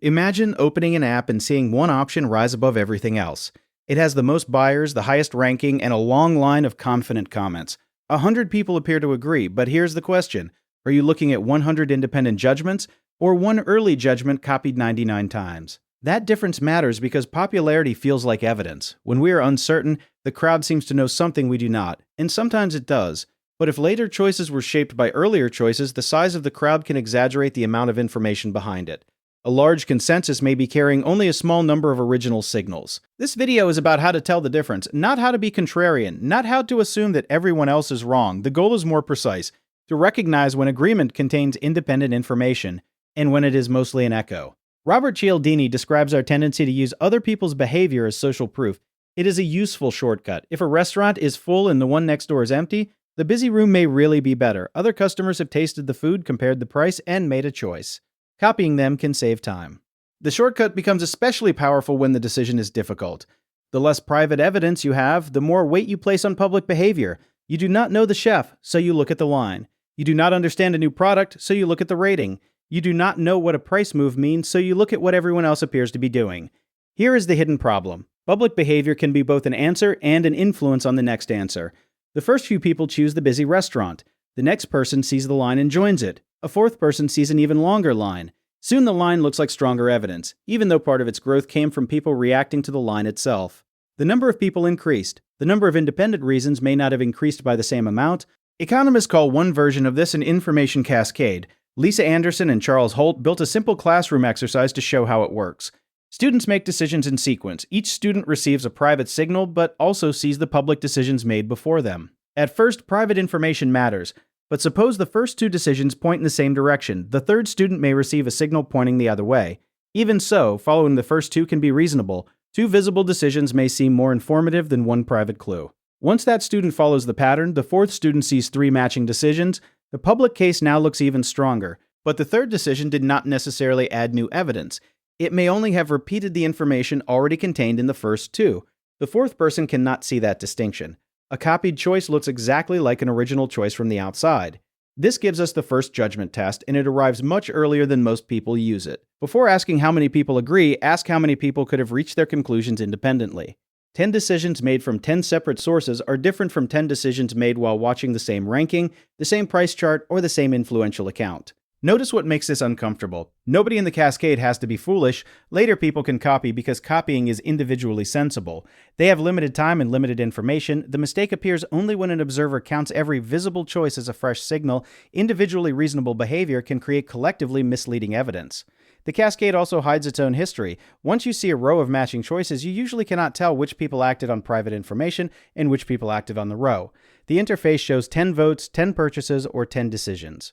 Imagine opening an app and seeing one option rise above everything else. It has the most buyers, the highest ranking, and a long line of confident comments. 100 people appear to agree, but here's the question. Are you looking at 100 independent judgments or one early judgment copied 99 times? That difference matters because popularity feels like evidence. When we are uncertain, the crowd seems to know something we do not, and sometimes it does. But if later choices were shaped by earlier choices, the size of the crowd can exaggerate the amount of information behind it. A large consensus may be carrying only a small number of original signals. This video is about how to tell the difference, not how to be contrarian, not how to assume that everyone else is wrong. The goal is more precise, to recognize when agreement contains independent information and when it is mostly an echo. Robert Cialdini describes our tendency to use other people's behavior as social proof. It is a useful shortcut. If a restaurant is full and the one next door is empty, the busy room may really be better. Other customers have tasted the food, compared the price, and made a choice. Copying them can save time. The shortcut becomes especially powerful when the decision is difficult. The less private evidence you have, the more weight you place on public behavior. You do not know the chef, so you look at the line. You do not understand a new product, so you look at the rating. You do not know what a price move means, so you look at what everyone else appears to be doing. Here is the hidden problem. Public behavior can be both an answer and an influence on the next answer. The first few people choose the busy restaurant. The next person sees the line and joins it. A fourth person sees an even longer line. Soon the line looks like stronger evidence, even though part of its growth came from people reacting to the line itself. The number of people increased. The number of independent reasons may not have increased by the same amount. Economists call one version of this an information cascade. Lisa Anderson and Charles Holt built a simple classroom exercise to show how it works. Students make decisions in sequence. Each student receives a private signal, but also sees the public decisions made before them. At first, private information matters. But suppose the first two decisions point in the same direction. The third student may receive a signal pointing the other way. Even so, following the first two can be reasonable. Two visible decisions may seem more informative than one private clue. Once that student follows the pattern, the fourth student sees three matching decisions. The public case now looks even stronger. But the third decision did not necessarily add new evidence. It may only have repeated the information already contained in the first two. The fourth person cannot see that distinction. A copied choice looks exactly like an original choice from the outside. This gives us the first judgment test, and it arrives much earlier than most people use it. Before asking how many people agree, ask how many people could have reached their conclusions independently. 10 decisions made from 10 separate sources are different from 10 decisions made while watching the same ranking, the same price chart, or the same influential account. Notice what makes this uncomfortable. Nobody in the cascade has to be foolish. Later people can copy because copying is individually sensible. They have limited time and limited information. The mistake appears only when an observer counts every visible choice as a fresh signal. Individually reasonable behavior can create collectively misleading evidence. The cascade also hides its own history. Once you see a row of matching choices, you usually cannot tell which people acted on private information and which people acted on the row. The interface shows 10 votes, 10 purchases, or 10 decisions.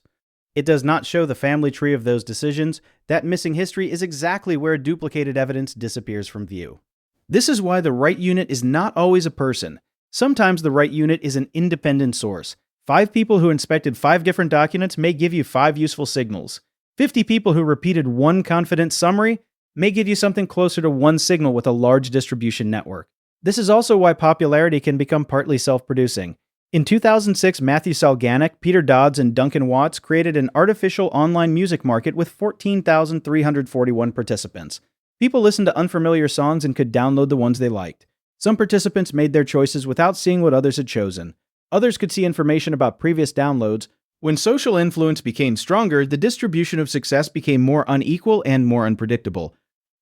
It does not show the family tree of those decisions. That missing history is exactly where duplicated evidence disappears from view. This is why the right unit is not always a person. Sometimes the right unit is an independent source. 5 people who inspected 5 different documents may give you 5 useful signals. 50 people who repeated one confident summary may give you something closer to one signal with a large distribution network. This is also why popularity can become partly self-producing. In 2006, Matthew Salganik, Peter Dodds, and Duncan Watts created an artificial online music market with 14,341 participants. People listened to unfamiliar songs and could download the ones they liked. Some participants made their choices without seeing what others had chosen. Others could see information about previous downloads. When social influence became stronger, the distribution of success became more unequal and more unpredictable.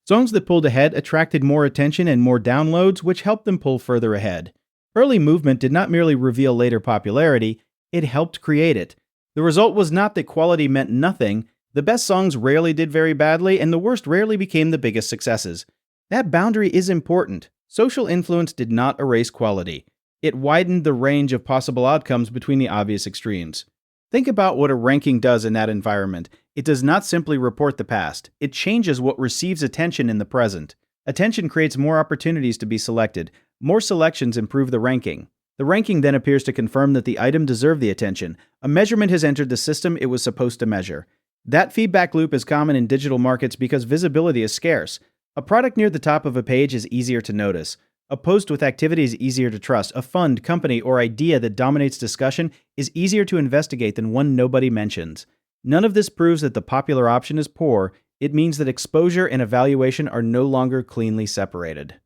Songs that pulled ahead attracted more attention and more downloads, which helped them pull further ahead. Early movement did not merely reveal later popularity, it helped create it. The result was not that quality meant nothing. The best songs rarely did very badly, and the worst rarely became the biggest successes. That boundary is important. Social influence did not erase quality. It widened the range of possible outcomes between the obvious extremes. Think about what a ranking does in that environment. It does not simply report the past. It changes what receives attention in the present. Attention creates more opportunities to be selected. More selections improve the ranking. The ranking then appears to confirm that the item deserved the attention. A measurement has entered the system it was supposed to measure. That feedback loop is common in digital markets because visibility is scarce. A product near the top of a page is easier to notice. A post with activity is easier to trust. A fund, company, or idea that dominates discussion is easier to investigate than one nobody mentions. None of this proves that the popular option is poor. It means that exposure and evaluation are no longer cleanly separated.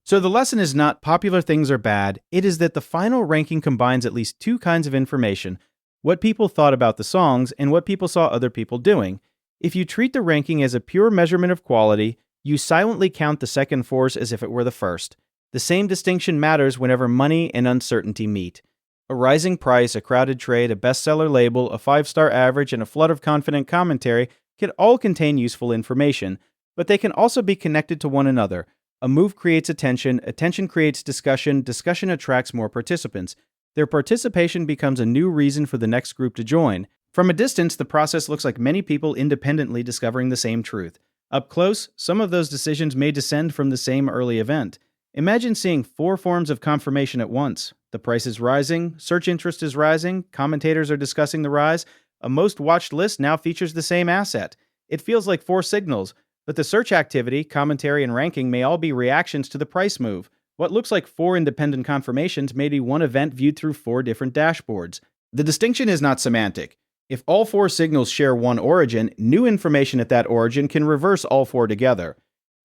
So the lesson is not popular things are bad, it is that the final ranking combines at least two kinds of information: what people thought about the songs and what people saw other people doing. If you treat the ranking as a pure measurement of quality, you silently count the second force as if it were the first. The same distinction matters whenever money and uncertainty meet. A rising price, a crowded trade, a bestseller label, a 5-star average, and a flood of confident commentary can all contain useful information, but they can also be connected to one another. A move creates attention, attention creates discussion, discussion attracts more participants. Their participation becomes a new reason for the next group to join. From a distance, the process looks like many people independently discovering the same truth. Up close, some of those decisions may descend from the same early event. Imagine seeing 4 forms of confirmation at once. The price is rising, search interest is rising, commentators are discussing the rise, a most watched list now features the same asset. It feels like 4 signals, but the search activity, commentary, and ranking may all be reactions to the price move. What looks like 4 independent confirmations may be one event viewed through 4 different dashboards. The distinction is not semantic. If all 4 signals share one origin, new information at that origin can reverse all 4 together.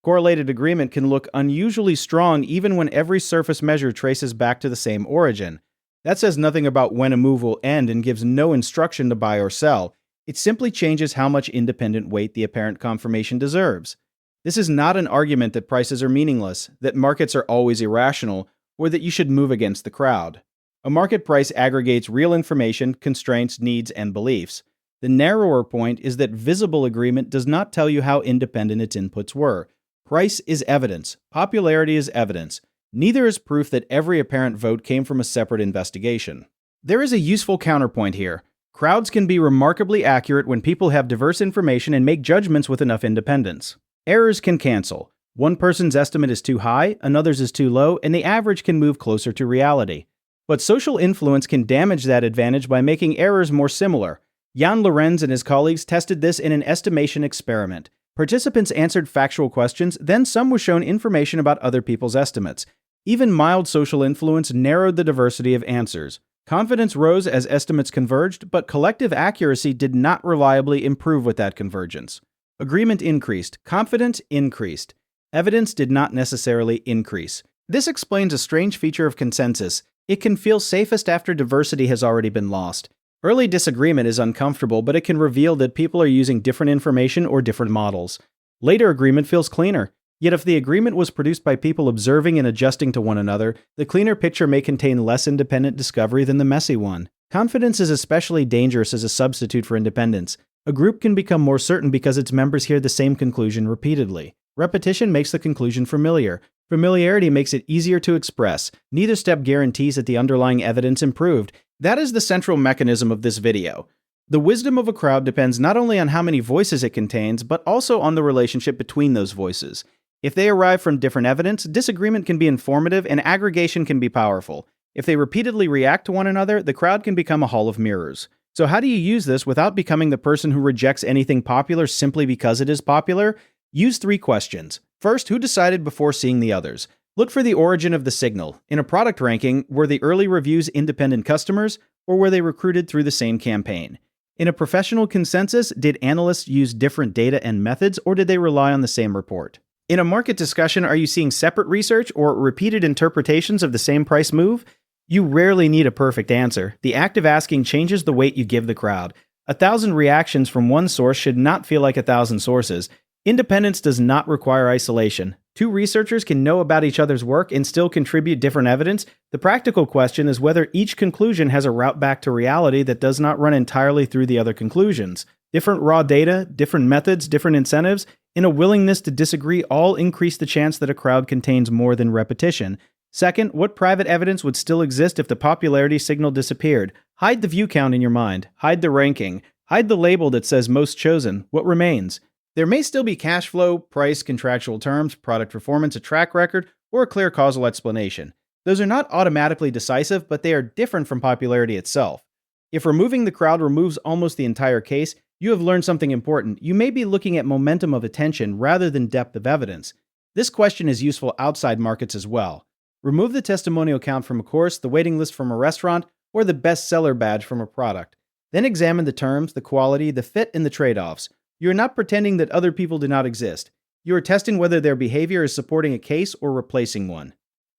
Correlated agreement can look unusually strong even when every surface measure traces back to the same origin. That says nothing about when a move will end and gives no instruction to buy or sell. It simply changes how much independent weight the apparent confirmation deserves. This is not an argument that prices are meaningless, that markets are always irrational, or that you should move against the crowd. A market price aggregates real information, constraints, needs, and beliefs. The narrower point is that visible agreement does not tell you how independent its inputs were. Price is evidence. Popularity is evidence. Neither is proof that every apparent vote came from a separate investigation. There is a useful counterpoint here. Crowds can be remarkably accurate when people have diverse information and make judgments with enough independence. Errors can cancel. One person's estimate is too high, another's is too low, and the average can move closer to reality. But social influence can damage that advantage by making errors more similar. Jan Lorenz and his colleagues tested this in an estimation experiment. Participants answered factual questions, then some was shown information about other people's estimates. Even mild social influence narrowed the diversity of answers. Confidence rose as estimates converged, but collective accuracy did not reliably improve with that convergence. Agreement increased, confidence increased. Evidence did not necessarily increase. This explains a strange feature of consensus. It can feel safest after diversity has already been lost. Early disagreement is uncomfortable, but it can reveal that people are using different information or different models. Later agreement feels cleaner. Yet if the agreement was produced by people observing and adjusting to one another, the cleaner picture may contain less independent discovery than the messy one. Confidence is especially dangerous as a substitute for independence. A group can become more certain because its members hear the same conclusion repeatedly. Repetition makes the conclusion familiar. Familiarity makes it easier to express. Neither step guarantees that the underlying evidence improved. That is the central mechanism of this video. The wisdom of a crowd depends not only on how many voices it contains, but also on the relationship between those voices. If they arrive from different evidence, disagreement can be informative and aggregation can be powerful. If they repeatedly react to one another, the crowd can become a hall of mirrors. So how do you use this without becoming the person who rejects anything popular simply because it is popular? Use 3 questions. First, who decided before seeing the others? Look for the origin of the signal. In a product ranking, were the early reviews independent customers, or were they recruited through the same campaign? In a professional consensus, did analysts use different data and methods, or did they rely on the same report? In a market discussion, are you seeing separate research or repeated interpretations of the same price move? You rarely need a perfect answer. The act of asking changes the weight you give the crowd. 1,000 reactions from one source should not feel like 1,000 sources. Independence does not require isolation. 2 researchers can know about each other's work and still contribute different evidence. The practical question is whether each conclusion has a route back to reality that does not run entirely through the other conclusions. Different raw data, different methods, different incentives, and a willingness to disagree all increase the chance that a crowd contains more than repetition. Second, what private evidence would still exist if the popularity signal disappeared? Hide the view count in your mind. Hide the ranking. Hide the label that says most chosen. What remains? There may still be cash flow, price, contractual terms, product performance, a track record, or a clear causal explanation. Those are not automatically decisive, but they are different from popularity itself. If removing the crowd removes almost the entire case, you have learned something important. You may be looking at momentum of attention rather than depth of evidence. This question is useful outside markets as well. Remove the testimonial count from a course, the waiting list from a restaurant, or the bestseller badge from a product. Then examine the terms, the quality, the fit, and the trade-offs. You are not pretending that other people do not exist. You are testing whether their behavior is supporting a case or replacing one.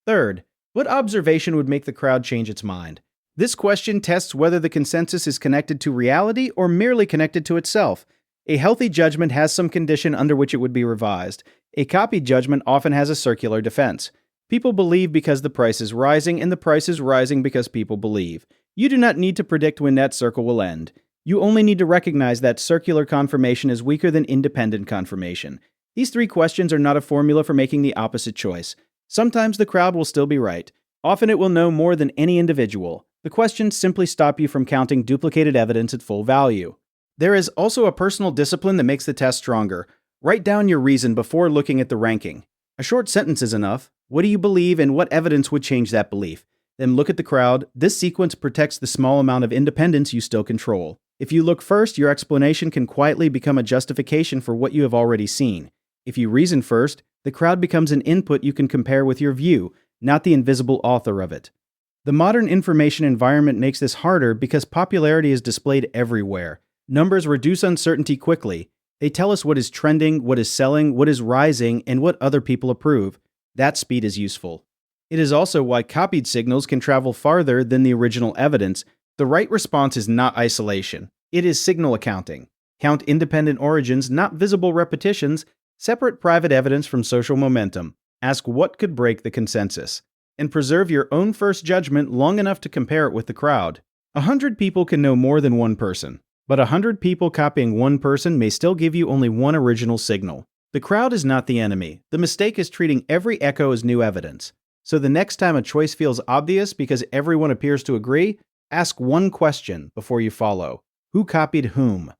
Third, what observation would make the crowd change its mind? This question tests whether the consensus is connected to reality or merely connected to itself. A healthy judgment has some condition under which it would be revised. A copied judgment often has a circular defense. People believe because the price is rising, and the price is rising because people believe. You do not need to predict when that circle will end. You only need to recognize that circular confirmation is weaker than independent confirmation. These three questions are not a formula for making the opposite choice. Sometimes the crowd will still be right. Often it will know more than any individual. The questions simply stop you from counting duplicated evidence at full value. There is also a personal discipline that makes the test stronger. Write down your reason before looking at the ranking. A short sentence is enough. What do you believe and what evidence would change that belief? Then look at the crowd. This sequence protects the small amount of independence you still control. If you look first, your explanation can quietly become a justification for what you have already seen. If you reason first, the crowd becomes an input you can compare with your view, not the invisible author of it. The modern information environment makes this harder because popularity is displayed everywhere. Numbers reduce uncertainty quickly. They tell us what is trending, what is selling, what is rising, and what other people approve. That speed is useful. It is also why copied signals can travel farther than the original evidence. The right response is not isolation. It is signal accounting. Count independent origins, not visible repetitions. Separate private evidence from social momentum. Ask what could break the consensus. And preserve your own first judgment long enough to compare it with the crowd. 100 people can know more than one person, but 100 people copying one person may still give you only one original signal. The crowd is not the enemy. The mistake is treating every echo as new evidence. So the next time a choice feels obvious because everyone appears to agree, ask one question before you follow. Who copied whom?